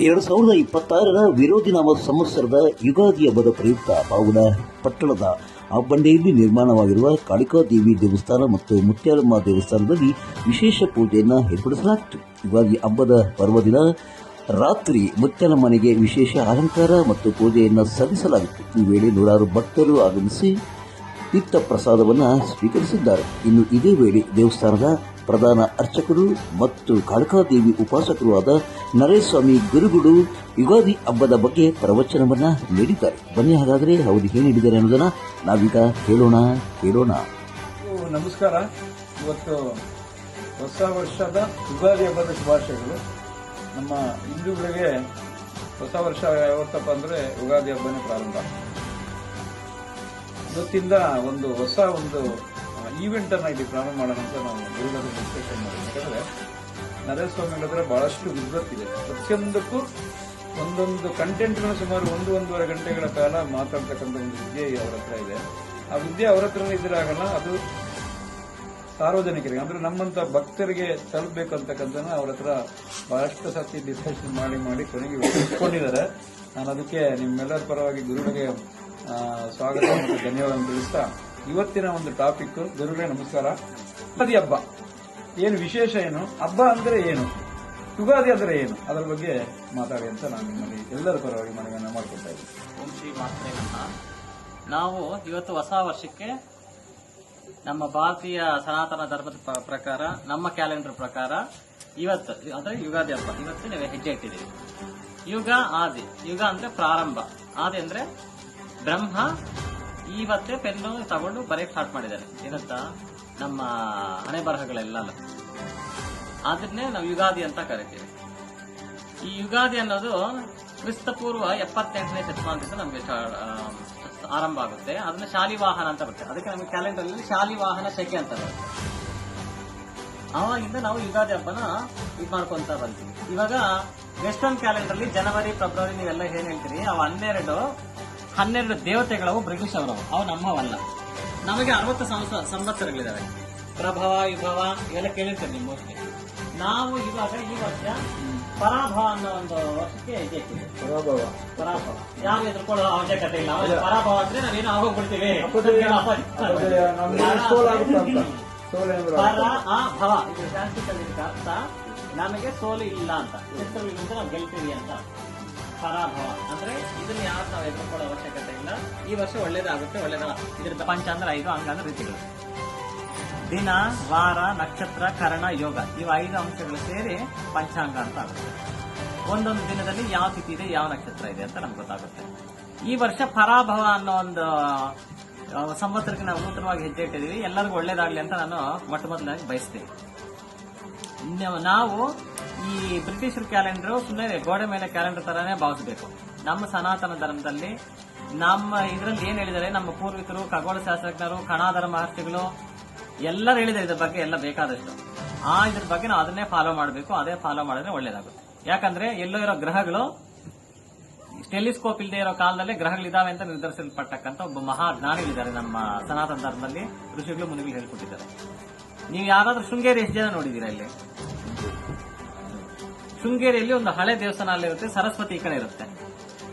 2026ರ ವಿರೋಧಿನಾಮ ಸಂವತ್ಸರದ ಯುಗಾದಿ ಹಬ್ಬದ ಪ್ರಯುಕ್ತ ಪಾವಗಡ ಪಟ್ಟಣದ ಬಂಡೆಯಲ್ಲಿ ನಿರ್ಮಾಣವಾಗಿರುವ ಕಾಳಿಕಾದೇವಿ ದೇವಸ್ಥಾನ ಮತ್ತು ಮುತ್ಯಾಲಮ್ಮ ದೇವಸ್ಥಾನದಲ್ಲಿ ವಿಶೇಷ ಪೂಜೆಯನ್ನು ಏರ್ಪಡಿಸಲಾಗಿತ್ತು. ಯುಗಾದಿ ಹಬ್ಬದ ಪರ್ವದಿನ ರಾತ್ರಿ ಮುತ್ಯಾಲಮ್ಮನಿಗೆ ವಿಶೇಷ ಅಲಂಕಾರ ಮತ್ತು ಪೂಜೆಯನ್ನು ಸಲ್ಲಿಸಲಾಗಿತ್ತು. ಈ ವೇಳೆ ನೂರಾರು ಭಕ್ತರು ಆಗಮಿಸಿ ತೀರ್ಥ ಪ್ರಸಾದವನ್ನು ಸ್ವೀಕರಿಸಿದ್ದಾರೆ. ಇನ್ನು ಇದೇ ವೇಳೆ ದೇವಸ್ಥಾನದ ಪ್ರಧಾನ ಅರ್ಚಕರು ಮತ್ತು ಕಾಳಿಕಾದೇವಿ ಉಪಾಸಕರು ಆದ ನರೇಸ್ವಾಮಿ ಗುರುಗಳು ಯುಗಾದಿ ಹಬ್ಬದ ಬಗ್ಗೆ ಪ್ರವಚನವನ್ನ ನೀಡಿದ್ದಾರೆ. ಬನ್ನಿ, ಹಾಗಾದರೆ ಅವರು ಏನು ನೀಡಿದ್ದಾರೆ ಅನ್ನೋದನ್ನ ನಾವೀಗ ಕೇಳೋಣ. ನಮಸ್ಕಾರ. ಇವತ್ತು ಹೊಸ ವರ್ಷದ ಯುಗಾದಿ ಹಬ್ಬದ ಶುಭಾಶಯಗಳು. ನಮ್ಮ ಹಿಂದೂಗಳಿಗೆ ಹೊಸ ವರ್ಷ ಯಾವತ್ತಪ್ಪ ಅಂದ್ರೆ ಯುಗಾದಿ ಹಬ್ಬನೇ ಪ್ರಾರಂಭ. ಇವತ್ತಿಂದ ಒಂದು ಹೊಸ ಈವೆಂಟ್ ಅನ್ನ ಇಲ್ಲಿ ಪ್ರಾರಂಭ ಮಾಡೋಣ ಅಂತ ನಾವು ಗುರುಗಳ ಡಿಸ್ಕಷನ್ ಮಾಡಿದ್ವಿ. ಯಾಕಂದ್ರೆ ನರೇಸ್ವಾಮಿಗಳ ಬಹಳಷ್ಟು ವಿದ್ವತ್ತಿದೆ. ಪ್ರತಿಯೊಂದಕ್ಕೂ ಒಂದೊಂದು ಕಂಟೆಂಟ್ಗಳು ಸುಮಾರು 1-1.5 ಗಂಟೆಗಳ ಕಾಲ ಮಾತಾಡ್ತಕ್ಕಂಥ ಒಂದು ವಿದ್ಯೆ ಅವರ ಹತ್ರ ಇದೆ. ಆ ವಿದ್ಯೆ ಅವರ ಹತ್ರ ಇದ್ರಾಗಲ್ಲ, ಅದು ಸಾರ್ವಜನಿಕರಿಗೆ ಅಂದ್ರೆ ನಮ್ಮಂತ ಭಕ್ತರಿಗೆ ತಲುಪಬೇಕು ಅಂತಕ್ಕಂಥ ಅವ್ರ ಹತ್ರ ಬಹಳಷ್ಟು ಸರ್ತಿ ಡಿಸ್ಕಷನ್ ಮಾಡಿ ಕೊನೆಗೆ ಇಟ್ಕೊಂಡಿದ್ದಾರೆ. ನಾನು ಅದಕ್ಕೆ ನಿಮ್ಮೆಲ್ಲರ ಪರವಾಗಿ ಗುರುಗಳಿಗೆ ಸ್ವಾಗತ ಮತ್ತು ಧನ್ಯವಾದ ತಿಳಿಸ್ತಾ ಇವತ್ತಿನ ಒಂದು ಟಾಪಿಕ್, ಗುರುಗಳೇ ನಮಸ್ಕಾರ. ಯುಗಾದಿ ಹಬ್ಬ ಏನು ವಿಶೇಷ, ಏನು ಹಬ್ಬ ಅಂದ್ರೆ ಏನು, ಯುಗಾದಿ ಅಂದ್ರೆ ಏನು, ಅದರ ಬಗ್ಗೆ ಮಾತಾಡಿ ಅಂತ ನಾನು ನಿಮ್ಮಲ್ಲಿ ಎಲ್ಲರ ಪರವಾಗಿ ಮನವಿಯನ್ನು ಮಾಡ್ಕೊಳ್ತಾ ಇದ್ದೀನಿ. ಓಂ ಶ್ರೀ ಮಾತ್ರೆ ನಮಃ. ನಾವು ಇವತ್ತು ಹೊಸ ವರ್ಷಕ್ಕೆ ನಮ್ಮ ಭಾರತೀಯ ಸನಾತನ ಧರ್ಮದ ಪ್ರಕಾರ, ನಮ್ಮ ಕ್ಯಾಲೆಂಡರ್ ಪ್ರಕಾರ ಇವತ್ತು ಅಂದ್ರೆ ಯುಗಾದಿ ಹಬ್ಬ ಇವತ್ತು ನಾವು ಹೆಜ್ಜೆ ಇಟ್ಟಿದ್ದೀವಿ. ಯುಗ ಆದಿ, ಯುಗ ಅಂದ್ರೆ ಪ್ರಾರಂಭ, ಆದಿ ಅಂದ್ರೆ ಬ್ರಹ್ಮ ಇವತ್ತೇ ಪೆನ್ನು ತಗೊಂಡು ಬರೆಯಕ್ಕೆ ಸ್ಟಾರ್ಟ್ ಮಾಡಿದ್ದಾರೆ. ಏನಂತ ನಮ್ಮ ಹಣೆ ಬರಹಗಳೆಲ್ಲ, ಅದನ್ನೇ ನಾವು ಯುಗಾದಿ ಅಂತ ಕರಿತೀವಿ. ಈ ಯುಗಾದಿ ಅನ್ನೋದು ಕ್ರಿಸ್ತಪೂರ್ವ 78ನೇ ಶತಮಾನದಿಂದ ನಮಗೆ ಆರಂಭ ಆಗುತ್ತೆ. ಅದನ್ನ ಶಾಲಿವಾಹನ ಅಂತ ಬರುತ್ತೆ. ಅದಕ್ಕೆ ನಮಗೆ ಕ್ಯಾಲೆಂಡರ್ ಅಲ್ಲಿ ಶಾಲಿವಾಹನ ಶಕೆ ಅಂತ ಬರುತ್ತೆ. ಆವಾಗಿಂದ ನಾವು ಯುಗಾದಿ ಹಬ್ಬನ ಇದು ಮಾಡ್ಕೊಂತ ಬಂತೀವಿ. ಇವಾಗ ವೆಸ್ಟರ್ನ್ ಕ್ಯಾಲೆಂಡರ್ ಅಲ್ಲಿ ಜನವರಿ, ಫೆಬ್ರವರಿ ನೀವೆಲ್ಲ ಏನ್ ಹೇಳ್ತೀರಿ, ಅವು 12 ದೇವತೆಗಳವು ಬ್ರಿಟಿಷ್ ಅವರವು, ಅವು ನಮ್ಮವಲ್ಲ. ನಮಗೆ 60 ಸಂವತ್ಸರಗಳಿದಾವೆ. ಪ್ರಭವ, ವಿಭವ ಇವೆಲ್ಲ ಕೇಳಿರ್ತೀರಿ ನೀವು ಮೋಸ್ಟ್ಲಿ. ನಾವು ಇವಾಗ ಈ ವರ್ಷ ಪರಾಭವ ಅನ್ನೋ ಒಂದು ವರ್ಷಕ್ಕೆ ಹೆಜ್ಜೆ ಇಟ್ಟಿದ್ದೀವಿ. ಪರಾಭವ ಯಾರು ಎದುರ್ಕೊಳ್ಳೋ ಅವಶ್ಯಕತೆ ಇಲ್ಲ. ಪರಾಭವ ಅಂದ್ರೆ ನಾವೇನು ಆಗೋಗ್ಬಿಡ್ತೀವಿ. ಪರಾಭವ ಇದು ಸಂಸ್ಕೃತದಲ್ಲಿ ಅರ್ಥ ನಮಗೆ ಸೋಲು ಇಲ್ಲ ಅಂತ, ಹೆಸರುಗಳಿಂದ ನಾವು ಗೆಲ್ತೀವಿ ಅಂತ. ಪರಾಭವ ಅಂದ್ರೆ ಇದನ್ನ ಯಾರು ನಾವು ಎದುರ್ಕೊಳ್ಳೋ ಅವಶ್ಯಕತೆ ಇಲ್ಲ. ಈ ವರ್ಷ ಒಳ್ಳೇದಾಗುತ್ತೆ, ಇದ್ರ ಪಂಚ ಅಂದ್ರೆ 5 ಅಂಗಾಂಗ ರೀತಿಗಳು: ದಿನ, ವಾರ, ನಕ್ಷತ್ರ, ಕರಣ, ಯೋಗ, ಇವು 5 ಅಂಶಗಳು ಸೇರಿ ಪಂಚಾಂಗ ಅಂತ ಆಗುತ್ತೆ. ಒಂದೊಂದು ದಿನದಲ್ಲಿ ಯಾವ ತಿಥಿ ಇದೆ, ಯಾವ ನಕ್ಷತ್ರ ಇದೆ ಅಂತ ನಮ್ಗೆ ಗೊತ್ತಾಗುತ್ತೆ. ಈ ವರ್ಷ ಪರಾಭವ ಅನ್ನೋ ಒಂದು ಸಂವತ್ಸರಕ್ಕೆ ನಾವು ನೂತನವಾಗಿ ಹೆಜ್ಜೆ ಇಟ್ಟಿದ್ದೀವಿ. ಎಲ್ಲರಿಗೂ ಒಳ್ಳೇದಾಗ್ಲಿ ಅಂತ ನಾನು ಮೊದಲಾಗಿ ಬಯಸ್ತೀನಿ. ನಾವು ಈ ಬ್ರಿಟಿಷರ್ ಕ್ಯಾಲೆಂಡರ್ ಸುಮ್ಮನೆ ಗೋಡೆ ಮೇಲೆ ಕ್ಯಾಲೆಂಡರ್ ತರಾನೇ ಭಾವಿಸಬೇಕು. ನಮ್ಮ ಸನಾತನ ಧರ್ಮದಲ್ಲಿ ನಮ್ಮ ಇದರಲ್ಲಿ ಏನ್ ಹೇಳಿದ್ದಾರೆ, ನಮ್ಮ ಪೂರ್ವಿಕರು, ಖಗೋಳ ಶಾಸ್ತ್ರಜ್ಞರು, ಕಣಾಧರ ಮಹರ್ಷಿಗಳು ಎಲ್ಲರೂ ಹೇಳಿದ್ದಾರೆ ಇದ್ರ ಬಗ್ಗೆ ಎಲ್ಲ ಬೇಕಾದಷ್ಟು. ಇದ್ರ ಬಗ್ಗೆ ನಾವು ಅದನ್ನೇ ಫಾಲೋ ಮಾಡಬೇಕು. ಅದೇ ಫಾಲೋ ಮಾಡಿದ್ರೆ ಒಳ್ಳೇದಾಗುತ್ತೆ. ಯಾಕಂದ್ರೆ ಎಲ್ಲೋ ಇರೋ ಗ್ರಹಗಳು ಟೆಲಿಸ್ಕೋಪ್ ಇಲ್ಲದೆ ಇರೋ ಕಾಲದಲ್ಲಿ ಗ್ರಹಗಳಿದಾವೆ ಅಂತ ನಿರ್ಧರಿಸಲ್ಪಟ್ಟಕ್ಕಂಥ ಒಬ್ಬ ಮಹಾ ಜ್ಞಾನಿಗಳಿದ್ದಾರೆ ನಮ್ಮ ಸನಾತನ ಧರ್ಮದಲ್ಲಿ. ಋಷಿಗಳು, ಮುನಿಗಳು ಹೇಳ್ಕೊಟ್ಟಿದ್ದಾರೆ. ನೀವು ಯಾರಾದ್ರೂ ಶೃಂಗೇರಿ ಎಷ್ಟು ಜನ ನೋಡಿದೀರಾ? ಇಲ್ಲಿ ಶೃಂಗೇರಿಯಲ್ಲಿ ಒಂದು ಹಳೆ ದೇವಸ್ಥಾನ ಅಲ್ಲಿರುತ್ತೆ, ಸರಸ್ವತಿ ಈ ಕಡೆ ಇರುತ್ತೆ.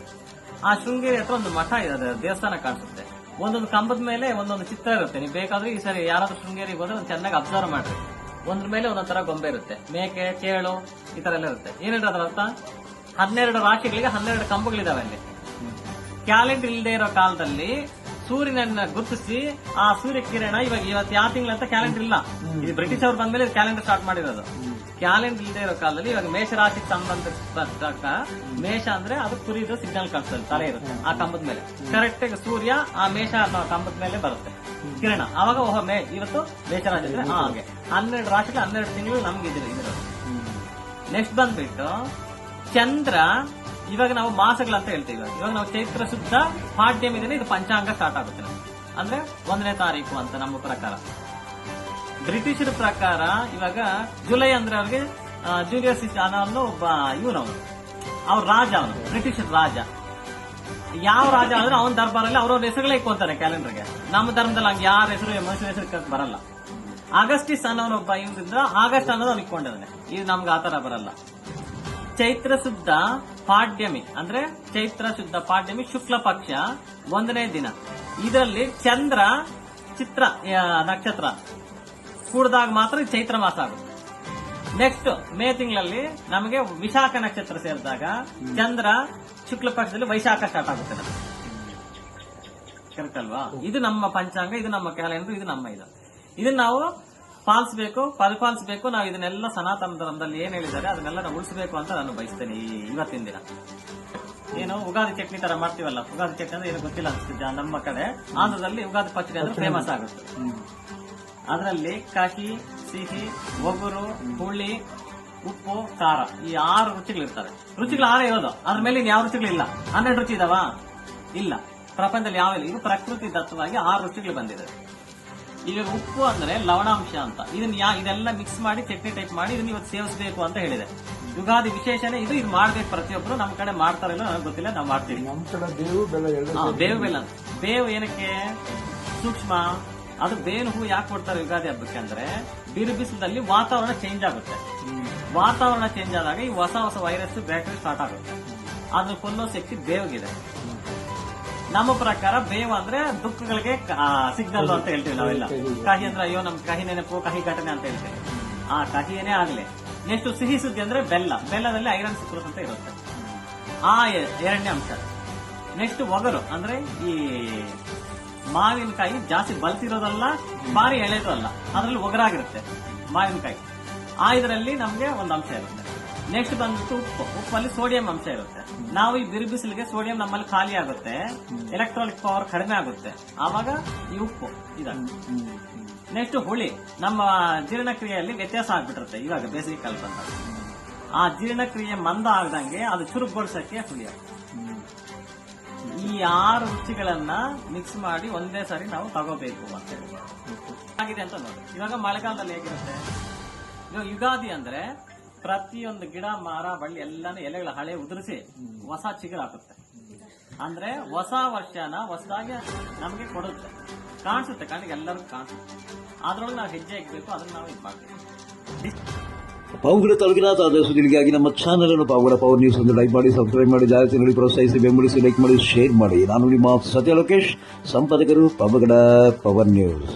ಆ ಶೃಂಗೇರಿ ಹತ್ರ ಒಂದು ಮಠ ಇದೆ, ದೇವಸ್ಥಾನ ಕಾಣಿಸುತ್ತೆ. ಒಂದೊಂದು ಕಂಬದ ಮೇಲೆ ಒಂದೊಂದು ಚಿತ್ರ ಇರುತ್ತೆ. ನೀವು ಬೇಕಾದ್ರೆ ಈ ಸರಿ ಯಾರಾದ್ರೂ ಶೃಂಗೇರಿಗೆ ಹೋದ್ರೆ ಒಂದು ಚೆನ್ನಾಗಿ ಅಬ್ಸರ್ವ್ ಮಾಡ್ರಿ. ಒಂದ್ರ ಮೇಲೆ ಒಂದೊಂದ್ ತರ ಗೊಂಬೆ ಇರುತ್ತೆ, ಮೇಕೆ, ಚೇಳು ಈ ತರ ಎಲ್ಲ ಇರುತ್ತೆ. ಏನಿಲ್ಲ ಅದರ ಅರ್ಥ, 12 ರಾಶಿಗಳಿಗೆ 12 ಕಂಬಗಳಿದಾವೆ ಅಲ್ಲಿ. ಕ್ಯಾಲೆಂಡರ್ ಇಲ್ಲದೆ ಇರೋ ಕಾಲದಲ್ಲಿ ಸೂರ್ಯನನ್ನ ಗುರುತಿಸಿ ಆ ಸೂರ್ಯ ಕಿರಣ ಇವತ್ತು ಯಾವ ತಿಂಗಳಂತ ಕ್ಯಾಲೆಂಡರ್ ಇಲ್ಲ. ಇದು ಬ್ರಿಟಿಷ್ ಅವ್ರು ಬಂದ್ಮೇಲೆ ಕ್ಯಾಲೆಂಡರ್ ಸ್ಟಾರ್ಟ್ ಮಾಡಿರೋದು. ಕ್ಯಾಲೆಂಡರ್ ಇಲ್ಲದೆ ಇರೋ ಕಾಲದಲ್ಲಿ ಇವಾಗ ಮೇಷರಾಶಿಗೆ ಸಂಬಂಧಿಸಿದ ಮೇಷ ಅಂದ್ರೆ ಅದು ಕುರಿದು ಸಿಗ್ನಲ್ ಕಾಣಿಸ್ತದೆ, ತಲೆ ಇರುತ್ತೆ ಆ ಕಂಬದ ಮೇಲೆ. ಕರೆಕ್ಟ್ ಆಗಿ ಸೂರ್ಯ ಆ ಮೇಷ ಕಂಬದ ಮೇಲೆ ಬರುತ್ತೆ ಕಿರಣ. ಅವಾಗ ಇವತ್ತು ಮೇಷರಾಶಿ ಅಂದ್ರೆ ಹಾಗೆ 12 ರಾಶಿಗೆ 12 ತಿಂಗಳು ನಮ್ಗೆ ಇದಿರೋದು. ನೆಕ್ಸ್ಟ್ ಬಂದ್ಬಿಟ್ಟು ಚಂದ್ರ. ಇವಾಗ ನಾವು ಮಾಸಗಳಂತ ಹೇಳ್ತೀವಿ. ಇವಾಗ ನಾವು ಚೈತ್ರ ಶುದ್ಧ ಪಾಡ್ಯಮಿ ದಿನ ಇದು ಪಂಚಾಂಗ ಸ್ಟಾರ್ಟ್ ಆಗುತ್ತೆ ಅಂದ್ರೆ 1ನೇ ತಾರೀಕು ಅಂತ ನಮ್ಮ ಪ್ರಕಾರ. ಬ್ರಿಟಿಷರ ಪ್ರಕಾರ ಇವಾಗ ಜುಲೈ ಅಂದ್ರೆ ಅವ್ರಿಗೆ ಜೂಲಿಯಸ್ ಅನ್ನೋ ಒಬ್ಬ ಇವನವನು, ಅವ್ರ ರಾಜ, ಅವನು ಬ್ರಿಟಿಷರ್ ರಾಜ. ಯಾವ ರಾಜ ಅಂದ್ರೆ ಅವನ ದರ್ಬಾರಲ್ಲಿ ಅವ್ರವ್ರ ಹೆಸರುಗಳೇ ಇಕ್ಕೊಂತಾರೆ ಕ್ಯಾಲೆಂಡರ್ಗೆ. ನಮ್ಮ ಧರ್ಮದಲ್ಲಿ ಹಂಗೆ ಯಾರ ಹೆಸರು, ಮನುಷ್ಯನ ಹೆಸರು ಬರಲ್ಲ. ಆಗಸ್ಟಿಸ್ ಅನ್ನೋನೊಬ್ಬ ಇವನಿಂದ ಆಗಸ್ಟ್ ಅನ್ನೋದು ಅವ್ನು ಇಟ್ಕೊಂಡಿದ್ದಾನೆ. ಇದು ನಮ್ಗೆ ಆತರ ಬರಲ್ಲ. ಚೈತ್ರ ಶುದ್ಧ ಪಾಡ್ಯಮಿ ಅಂದ್ರೆ ಚೈತ್ರ ಶುದ್ಧ ಪಾಡ್ಯಮಿ ಶುಕ್ಲ ಪಕ್ಷ 1ನೇ ದಿನ. ಇದರಲ್ಲಿ ಚಂದ್ರ ಚಿತ್ರ ನಕ್ಷತ್ರ ಕೂಡಿದಾಗ ಮಾತ್ರ ಇದು ಚೈತ್ರ ಮಾಸ ಆಗುತ್ತೆ. ನೆಕ್ಸ್ಟ್ ಮೇ ತಿಂಗಳಲ್ಲಿ ನಮಗೆ ವಿಶಾಖ ನಕ್ಷತ್ರ ಸೇರಿದಾಗ ಚಂದ್ರ ಶುಕ್ಲ ಪಕ್ಷದಲ್ಲಿ ವೈಶಾಖ ಸ್ಟಾರ್ಟ್ ಆಗುತ್ತೆ ನಮಗೆ. ಕರೆಕ್ಟ್ ಅಲ್ವಾ? ಇದು ನಮ್ಮ ಪಂಚಾಂಗ, ಇದು ನಮ್ಮ ಕ್ಯಾಲೆಂಡರ್, ಇದು ನಮ್ಮ ಇದನ್ನ ನಾವು ಪಾಲಿಸಬೇಕು, ಪರಿಪಾಲಿಸಬೇಕು. ನಾವು ಇದನ್ನೆಲ್ಲ ಸನಾತನ ಧರ್ಮದಲ್ಲಿ ಏನ್ ಹೇಳಿದ್ದಾರೆ ಅದನ್ನೆಲ್ಲ ನಾವು ಉಳಿಸಬೇಕು ಅಂತ ನಾನು ಬಯಸ್ತೇನೆ ಇವತ್ತಿನ ದಿನ. ಏನು ಉಗಾದಿ ಚಟ್ನಿ ತರ ಮಾಡ್ತೀವಲ್ಲ, ಉಗಾದಿ ಚಟ್ನಿ ಅಂದ್ರೆ ಏನು ಗೊತ್ತಿಲ್ಲ ಅನ್ಸುತ್ತೆ ನಮ್ಮ ಕಡೆ. ಆಂಧ್ರದಲ್ಲಿ ಉಗಾದಿ ಪಚ್ಚಡಿ ಅಂದ್ರೆ ಫೇಮಸ್ ಆಗುತ್ತೆ. ಅದರಲ್ಲಿ ಕಹಿ, ಸಿಹಿ, ಒಗುರು, ಹುಳಿ, ಉಪ್ಪು, ಖಾರ ಈ 6 ರುಚಿಗಳಿರ್ತವೆ. ರುಚಿಗಳು 6 ಇರೋದು, ಅದ್ರ ಮೇಲೆ ಯಾವ ರುಚಿಗಳಿಲ್ಲ. 12 ರುಚಿ ಇದಾವ? ಇಲ್ಲ, ಪ್ರಪಂಚದಲ್ಲಿ ಯಾವ ಇಲ್ಲ. ಇದು ಪ್ರಕೃತಿ ದತ್ತವಾಗಿ 6 ರುಚಿಗಳು ಬಂದಿದೆ. ಈಗ ಉಪ್ಪು ಅಂದ್ರೆ ಲವಣಾಂಶ ಅಂತ, ಇದೆಲ್ಲ ಮಿಕ್ಸ್ ಮಾಡಿ ಚಟ್ನಿ ಟೈಪ್ ಮಾಡಿ ಇದನ್ನ ಇವತ್ತು ಸೇವಿಸಬೇಕು ಅಂತ ಹೇಳಿದೆ. ಯುಗಾದಿ ವಿಶೇಷನೇ ಇದು. ಇದು ಮಾಡ್ಬೇಕು ಪ್ರತಿಯೊಬ್ಬರು. ನಮ್ಮ ಕಡೆ ಮಾಡ್ತಾರಿಲ್ಲ ನನಗೆ ಗೊತ್ತಿಲ್ಲ, ನಾವು ಮಾಡ್ತೀವಿ. ನಮ್ಮ ಕಡೆ ಬೇವು ಬೆಲ್ಲ ಅಂತ. ಬೇವು ಏನಕ್ಕೆ? ಸೂಕ್ಷ್ಮ. ಅದು ಬೇವಿನ ಹೂ ಯಾಕೆ ಕೊಡ್ತಾರೆ ಯುಗಾದಿ ಹಬ್ಬಕ್ಕೆ ಅಂದ್ರೆ ಬಿಸಿಲಲ್ಲಿ ವಾತಾವರಣ ಚೇಂಜ್ ಆಗುತ್ತೆ. ವಾತಾವರಣ ಚೇಂಜ್ ಆದಾಗ ಈ ಹೊಸ ಹೊಸ ವೈರಸ್ ಬ್ಯಾಕ್ಟೀರಿಯಾ ಸ್ಟಾರ್ಟ್ ಆಗುತ್ತೆ. ಅದನ್ನ ಕೊಲ್ಲೋ ಶಕ್ತಿ ಬೇವಿಗಿದೆ. ನಮ್ಮ ಪ್ರಕಾರ ಬೇವು ಅಂದ್ರೆ ದುಃಖಗಳಿಗೆ ಸಿಗ್ನಲ್ ಅಂತ ಹೇಳ್ತೀವಿ ನಾವೆಲ್ಲ. ಕಹಿ ಅಂದ್ರೆ ಅಯ್ಯೋ ನಮ್ ಕಹಿ ನೆನಪು, ಕಹಿ ಘಟನೆ ಅಂತ ಹೇಳ್ತೇವೆ. ಆ ಕಹಿ ಏನೇ ಆಗ್ಲಿ. ನೆಕ್ಸ್ಟ್ ಸಿಹಿ ಸುದ್ದಿ ಅಂದ್ರೆ ಬೆಲ್ಲ. ಬೆಲ್ಲದಲ್ಲಿ ಐರನ್ ಸುಕ್ರೋಸ್ ಅಂತ ಇರುತ್ತೆ. ಆ 2ನೇ ಅಂಶ. ನೆಕ್ಸ್ಟ್ ಒಗರು ಅಂದ್ರೆ ಈ ಮಾವಿನಕಾಯಿ ಜಾಸ್ತಿ ಬಲ್ತಿರೋದಲ್ಲ, ಭಾರಿ ಎಳೆದು ಅಲ್ಲ, ಅದ್ರಲ್ಲಿ ಒಗರಾಗಿರುತ್ತೆ ಮಾವಿನಕಾಯಿ. ಇದರಲ್ಲಿ ನಮ್ಗೆ ಒಂದು ಅಂಶ ಇರುತ್ತೆ. ನೆಕ್ಸ್ಟ್ ಬಂದ್ಬಿಟ್ಟು ಉಪ್ಪಲ್ಲಿ ಸೋಡಿಯಂ ಅಂಶ ಇರುತ್ತೆ. ನಾವು ಈ ಬಿಸಿಲಿಗೆ ಸೋಡಿಯಂ ನಮ್ಮಲ್ಲಿ ಖಾಲಿ ಆಗುತ್ತೆ, ಎಲೆಕ್ಟ್ರಾನಿಕ್ ಪವರ್ ಕಡಿಮೆ ಆಗುತ್ತೆ, ಆವಾಗ ಈ ಉಪ್ಪು ಇದಾಗುತ್ತೆ. ನೆಕ್ಸ್ಟ್ ಹುಳಿ. ನಮ್ಮ ಜೀರ್ಣಕ್ರಿಯೆಯಲ್ಲಿ ವ್ಯತ್ಯಾಸ ಆಗ್ಬಿಟ್ಟಿರುತ್ತೆ ಇವಾಗ ಬೇಸಿಗೆ ಕಾಲ ಬಂದಾಗ. ಆ ಜೀರ್ಣಕ್ರಿಯೆ ಮಂದ ಆಗದಂಗೆ ಅದು ಚುರುಕುಗೊಳಿಸಕ್ಕೆ ಹುಳಿ ಆಗುತ್ತೆ. ಈ 6 ರುಚಿಗಳನ್ನ ಮಿಕ್ಸ್ ಮಾಡಿ ಒಂದೇ ಸಾರಿ ನಾವು ತಗೋಬೇಕು ಅಂತ ಹೇಳಿ ಆಗಿದೆ ಅಂತ ನೋಡಿ. ಇವಾಗ ಮಳೆಗಾಲದಲ್ಲಿ ಹೇಗಿರುತ್ತೆ? ಇವಾಗ ಯುಗಾದಿ ಅಂದ್ರೆ ಪ್ರತಿಯೊಂದು ಗಿಡ, ಮರ, ಬಳ್ಳಿ ಎಲ್ಲಾನು ಎಲೆಗಳ ಹಳೆ ಉದುರಿಸಿ ಹೊಸ ಚಿಗುರು ಹಾಕುತ್ತೆ. ಅಂದ್ರೆ ಹೊಸ ವರ್ಷನ ಹೊಸದಾಗಿ ನಮಗೆ ಕೊಡುತ್ತೆ. ಕಾಣಿಸುತ್ತೆ, ಕಣ್ಣಿಗೆ ಎಲ್ಲರಿಗೂ ಕಾಣಿಸುತ್ತೆ. ಅದ್ರೊಳಗೆ ನಾವು ಹೆಜ್ಜೆ ಇಕ್ಬೇಕು, ಅದನ್ನ ನಾವು ಇದು ಮಾಡ್ತೀವಿ. ಪಾವಗಡ ತಾಲೂಕಿನ ತಾಜಾ ಸುದ್ದಿಗಳಿಗಾಗಿ ನಮ್ಮ ಚಾನೆಲ್ ಅನ್ನು ಪಾವಗಡ ಪವರ್ ನ್ಯೂಸ್ ಒಂದು ಲೈಕ್ ಮಾಡಿ, ಸಬ್ಸ್ಕ್ರೈಬ್ ಮಾಡಿ, ಜಾಹೀರಾತು ನೋಡಿ, ಪ್ರೋತ್ಸಾಹಿಸಿ, ಬೆಂಬಲಿಸಿ, ಲೈಕ್ ಮಾಡಿ, ಶೇರ್ ಮಾಡಿ. ನಾನು ನಿಮ್ಮ ಸತ್ಯ ಲೋಕೇಶ್, ಸಂಪಾದಕರು ಪಾವಗಡ ಪವರ್ ನ್ಯೂಸ್.